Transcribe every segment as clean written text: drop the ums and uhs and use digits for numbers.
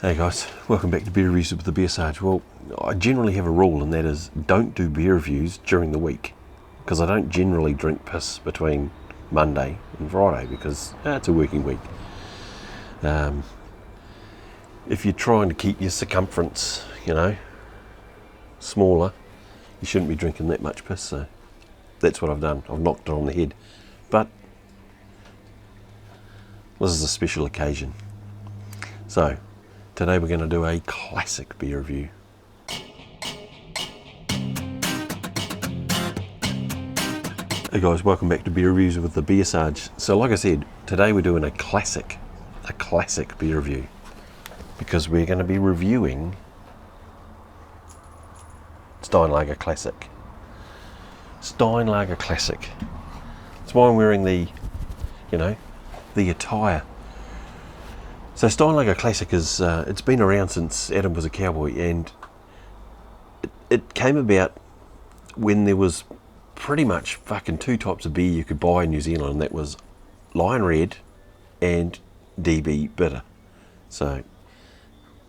Hey guys, welcome back to Beer Reviews with the BeerSarge. Well, I generally have a rule, and that is don't do beer reviews during the week, because I don't generally drink piss between Monday and Friday because it's a working week. If you're trying to keep your circumference, smaller, you shouldn't be drinking that much piss. So that's what I've done. I've knocked it on the head. But this is a special occasion. So today we're going to do a classic beer review. Hey guys, welcome back to Beer Reviews with the BeerSarge. So like I said, today we're doing a classic beer review, because we're going to be reviewing Steinlager Classic. Steinlager Classic. That's why I'm wearing the attire. So Steinlager Classic is, it's been around since Adam was a cowboy, and it came about when there was pretty much fucking two types of beer you could buy in New Zealand, and that was Lion Red and DB Bitter. So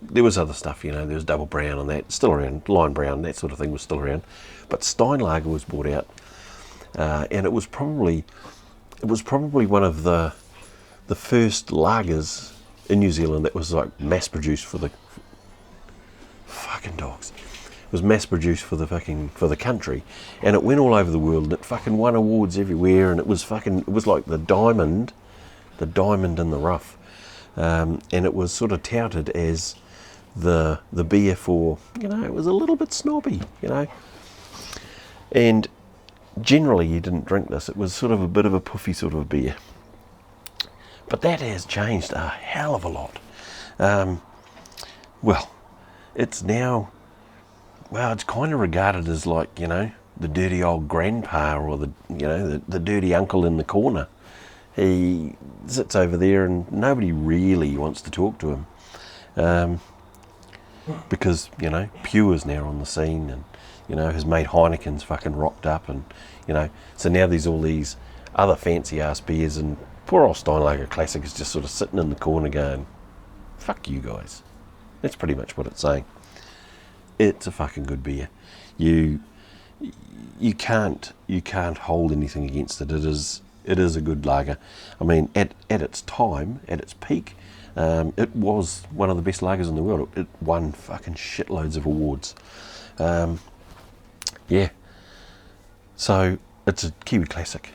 there was other stuff, there was Double Brown and that, still around, Lion Brown, that sort of thing was still around. But Steinlager was brought out, and it was probably one of the first lagers in New Zealand that was like mass produced for the fucking dogs. It was mass produced for the country, and it went all over the world, and it fucking won awards everywhere, and it was like the diamond in the rough, and it was sort of touted as the beer for, it was a little bit snobby, and generally you didn't drink this. It was sort of a bit of a puffy sort of beer. But that has changed a hell of a lot. It's now, it's kind of regarded as like, the dirty old grandpa, or the dirty uncle in the corner. He sits over there and nobody really wants to talk to him. Because, Piwo is now on the scene, and, has made Heineken's fucking rocked up, and, so now there's all these other fancy ass beers, and poor old Steinlager Classic is just sort of sitting in the corner going, fuck you guys. That's pretty much what it's saying. It's a fucking good beer. You can't hold anything against it. It is a good lager. I mean, at its time, at its peak, it was one of the best lagers in the world. It won fucking shitloads of awards. So it's a Kiwi classic,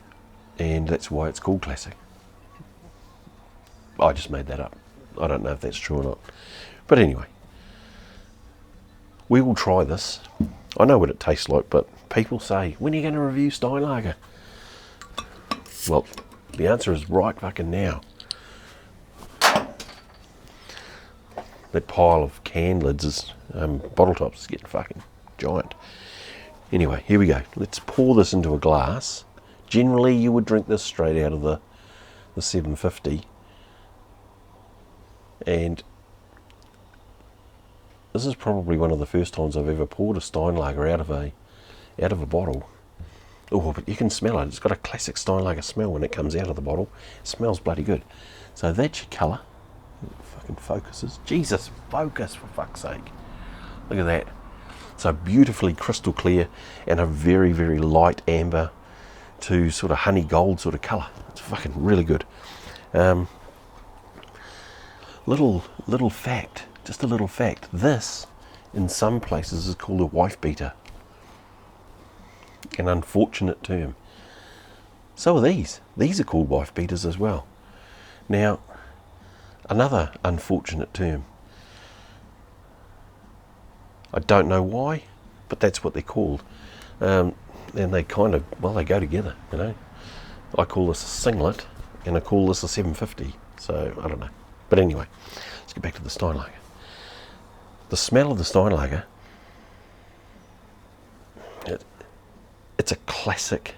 and that's why it's called classic. I just made that up. I don't know if that's true or not. But anyway, we will try this. I know what it tastes like, but people say, when are you going to review Steinlager? Well, the answer is right fucking now. That pile of can lids, bottle tops, is getting fucking giant. Anyway, here we go. Let's pour this into a glass. Generally, you would drink this straight out of the 750. And this is probably one of the first times I've ever poured a Steinlager out of a bottle. Oh, but you can smell it. It's got a classic Steinlager smell when it comes out of the bottle. It smells bloody good. So that's your colour. It fucking focuses. Jesus, focus, for fuck's sake. Look at that. So beautifully crystal clear, and a very, very light amber to sort of honey gold sort of colour. It's fucking really good. Little fact, just a little fact. This, in some places, is called a wife beater. An unfortunate term. So are these. These are called wife beaters as well. Now, another unfortunate term. I don't know why, but that's what they're called. And they kind of, they go together, I call this a singlet, and I call this a 750. So, I don't know. But anyway, let's get back to the Steinlager. The smell of the Steinlager, it's a classic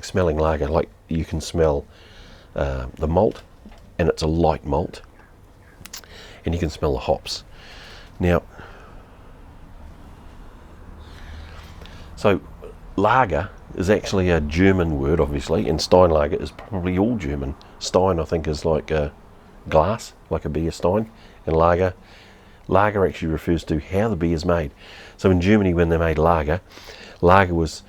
smelling lager. Like, you can smell the malt, and it's a light malt, and you can smell the hops. Now, so lager is actually a German word, obviously, and Steinlager is probably all German. Stein, I think, is like glass, like a beer stein, and lager. Lager actually refers to how the beer is made. So in Germany, when they made lager was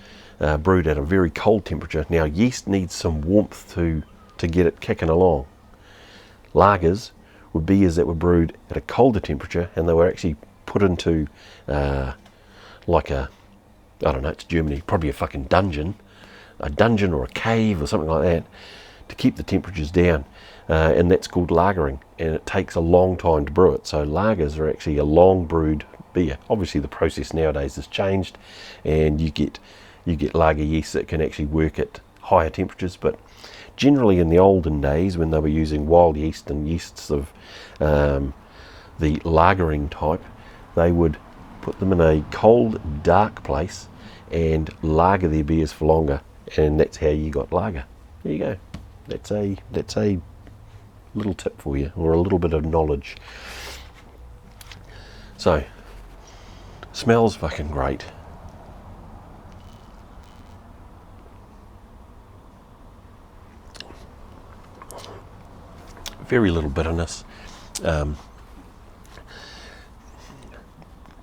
brewed at a very cold temperature. Now yeast needs some warmth to get it kicking along. Lagers were beers that were brewed at a colder temperature, and they were actually put into like a, I don't know, it's Germany, probably a fucking dungeon or a cave or something like that, to keep the temperatures down, and that's called lagering, and it takes a long time to brew it. So lagers are actually a long brewed beer. Obviously the process nowadays has changed, and you get lager yeast that can actually work at higher temperatures, but generally in the olden days, when they were using wild yeast and yeasts of the lagering type, they would put them in a cold, dark place and lager their beers for longer, and that's how you got lager. There you go. That's a little tip for you, or a little bit of knowledge. So, smells fucking great. Very little bitterness.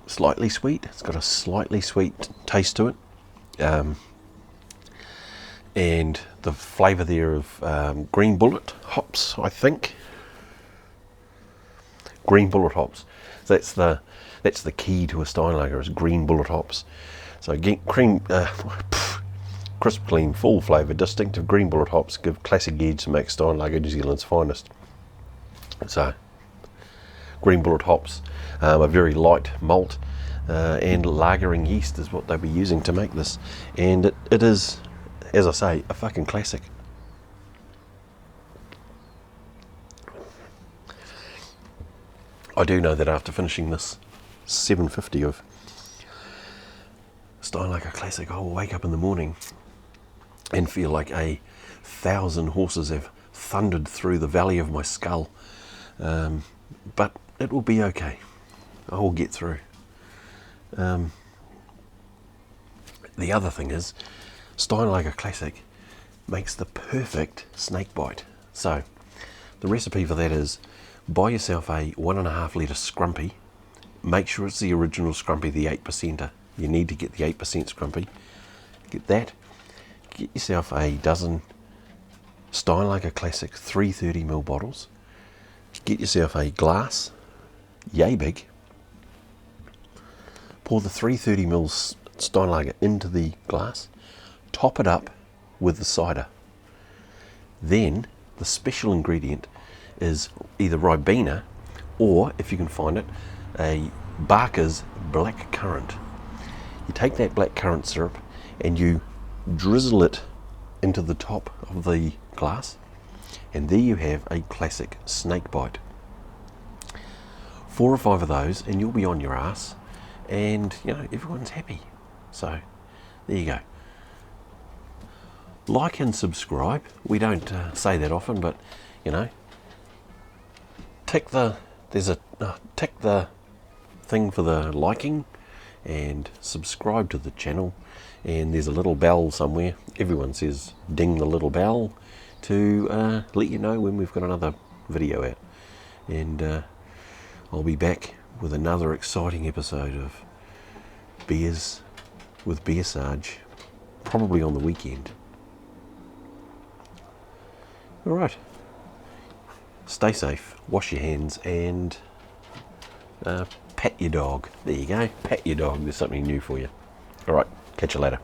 Slightly sweet. It's got a slightly sweet taste to it. And the flavour there of green bullet hops, I think. Green bullet hops. So that's the key to a Steinlager, is green bullet hops. So crisp, clean, full flavour, distinctive green bullet hops give classic edge to make Steinlager New Zealand's finest. So, green bullet hops, a very light malt, and lagering yeast is what they'll be using to make this. And it is, as I say, a fucking classic. I do know that after finishing this 750 of Steinlager Classic, I will wake up in the morning and feel like 1,000 horses have thundered through the valley of my skull. But it will be okay. I will get through. The other thing is, Steinlager Classic makes the perfect snakebite. So, the recipe for that is, buy yourself a 1.5 litre scrumpy. Make sure it's the original scrumpy, the 8%er. You need to get the 8% scrumpy. Get that. Get yourself a dozen Steinlager Classic 330ml bottles. Get yourself a glass, yay big. Pour the 330ml Steinlager into the glass. Top it up with the cider. Then the special ingredient is either Ribena, or if you can find it, a Barker's black currant. You take that black currant syrup and you drizzle it into the top of the glass, and there you have a classic snakebite. 4 or 5 of those and you'll be on your ass, and you know, everyone's happy. So there you go. Like and subscribe. We don't say that often, but you know, tick the thing for the liking, and subscribe to the channel. And there's a little bell somewhere. Everyone says ding the little bell to let you know when we've got another video out. And I'll be back with another exciting episode of Beers with BeerSarge, probably on the weekend. Alright, stay safe, wash your hands, and pat your dog. There you go, pat your dog. There's something new for you. Alright, catch you later.